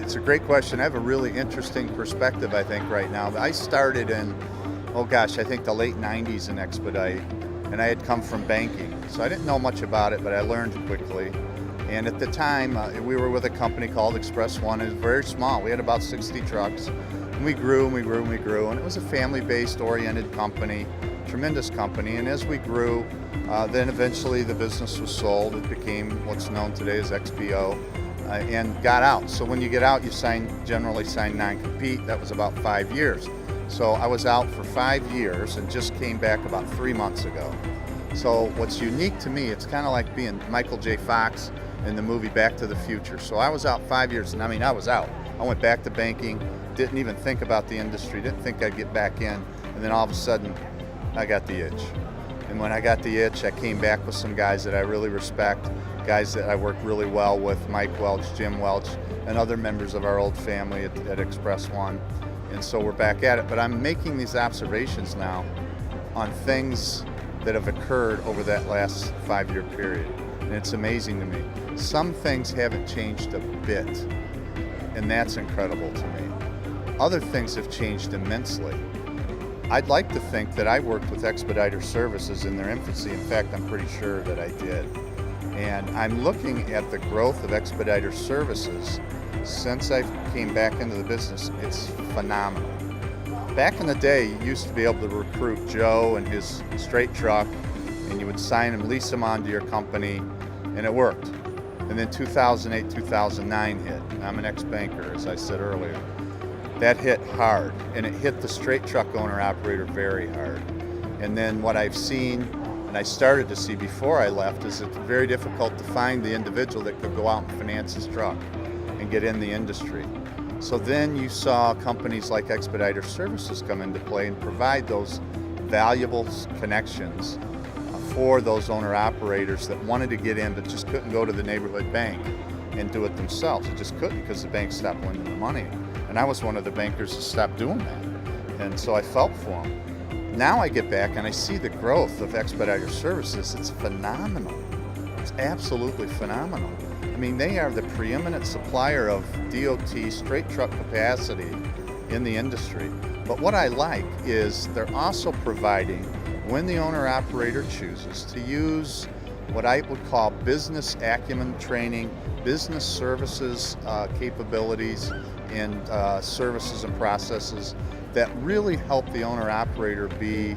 It's a great question. I have a really interesting perspective, I think, right now. I started in, I think the late 90s in Expedite, and I had come from banking. So I didn't know much about it, but I learned quickly. And at the time, we were with a company called Express One. It was very small. We had about 60 trucks. And we grew and we grew and we grew. And it was a family-based oriented company, tremendous company. And as we grew, then eventually the business was sold. It became what's known today as XPO. And got out. So when you get out, you generally sign non-compete. That was about 5 years. So I was out for 5 years and just came back about 3 months ago. So what's unique to me, it's kind of like being Michael J. Fox in the movie Back to the Future. So I was out 5 years, and I was out. I went back to banking, didn't even think about the industry, didn't think I'd get back in, and then all of a sudden, I got the itch. And when I got the itch, I came back with some guys that I really respect, guys that I work really well with, Mike Welch, Jim Welch, and other members of our old family at Express One. And so we're back at it. But I'm making these observations now on things that have occurred over that last 5-year period. And it's amazing to me. Some things haven't changed a bit, and that's incredible to me. Other things have changed immensely. I'd like to think that I worked with Expediter Services in their infancy. In fact, I'm pretty sure that I did. And I'm looking at the growth of Expediter Services since I came back into the business. It's phenomenal. Back in the day, you used to be able to recruit Joe and his straight truck, and you would sign him, lease him onto your company, and it worked. And then 2008, 2009 hit. And I'm an ex-banker, as I said earlier. That hit hard, and it hit the straight truck owner-operator very hard. And then what I've seen, and I started to see before I left, is it's very difficult to find the individual that could go out and finance his truck and get in the industry. So then you saw companies like Expediter Services come into play and provide those valuable connections for those owner-operators that wanted to get in but just couldn't go to the neighborhood bank and do it themselves. It just couldn't because the bank stopped lending the money. And I was one of the bankers that stopped doing that. And so I felt for them. Now I get back and I see the growth of Expediter Services. It's phenomenal. It's absolutely phenomenal. I mean, they are the preeminent supplier of DOT straight truck capacity in the industry. But what I like is they're also providing, when the owner-operator chooses, to use what I would call business acumen training, business services capabilities, and services and processes that really help the owner-operator be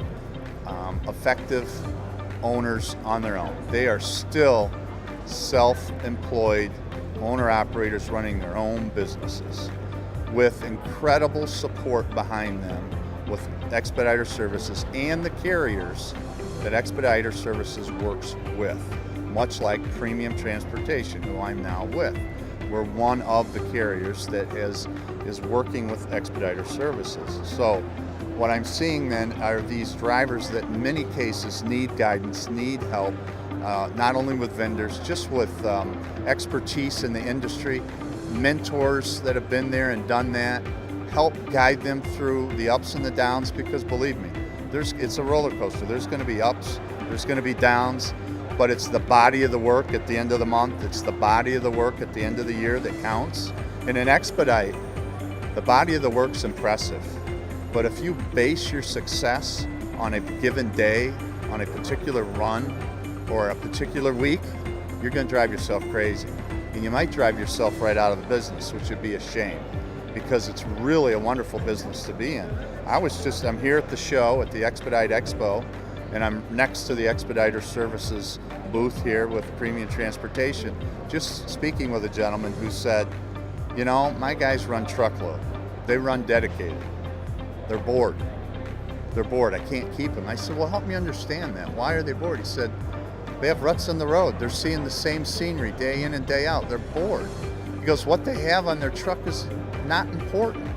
effective owners on their own. They are still self-employed owner-operators running their own businesses with incredible support behind them with Expediter Services and the carriers that Expediter Services works with, much like Premium Transportation, who I'm now with. We're one of the carriers that is working with Expediter Services. So what I'm seeing then are these drivers that in many cases need guidance, need help, not only with vendors, just with expertise in the industry, mentors that have been there and done that, help guide them through the ups and the downs, because believe me, it's a roller coaster. There's going to be ups, there's going to be downs, but it's the body of the work at the end of the month, it's the body of the work at the end of the year that counts. And in Expedite, the body of the work's impressive, but if you base your success on a given day, on a particular run, or a particular week, you're going to drive yourself crazy. And you might drive yourself right out of the business, which would be a shame, because it's really a wonderful business to be in. I'm here at the show at the Expedite Expo, and I'm next to the Expediter Services booth here with Premium Transportation, just speaking with a gentleman who said, you know, my guys run truckload. They run dedicated. They're bored. I can't keep them. I said, well, help me understand that. Why are they bored? He said, they have ruts in the road. They're seeing the same scenery day in and day out. They're bored. He goes, what they have on their truck is not important.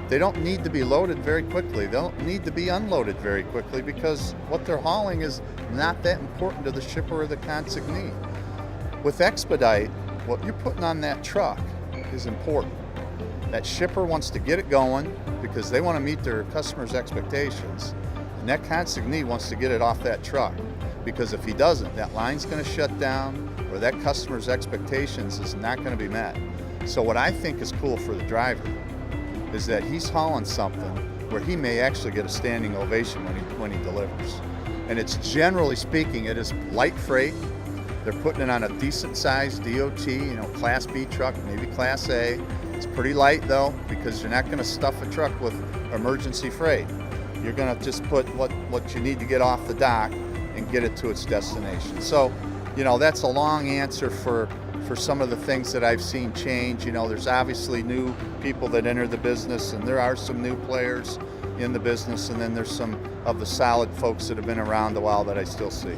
They don't need to be loaded very quickly. They don't need to be unloaded very quickly because what they're hauling is not that important to the shipper or the consignee. With Expedite, what you're putting on that truck is important. That shipper wants to get it going because they want to meet their customers' expectations. And that consignee wants to get it off that truck, because if he doesn't, that line's going to shut down or that customer's expectations is not going to be met. So what I think is cool for the driver is that he's hauling something where he may actually get a standing ovation when he delivers. And it's, generally speaking, it is light freight. They're putting it on a decent sized DOT, Class B truck, maybe Class A. It's pretty light though, because you're not going to stuff a truck with emergency freight. You're going to just put what you need to get off the dock and get it to its destination. So, that's a long answer for some of the things that I've seen change. There's obviously new people that enter the business, and there are some new players in the business, and then there's some of the solid folks that have been around a while that I still see.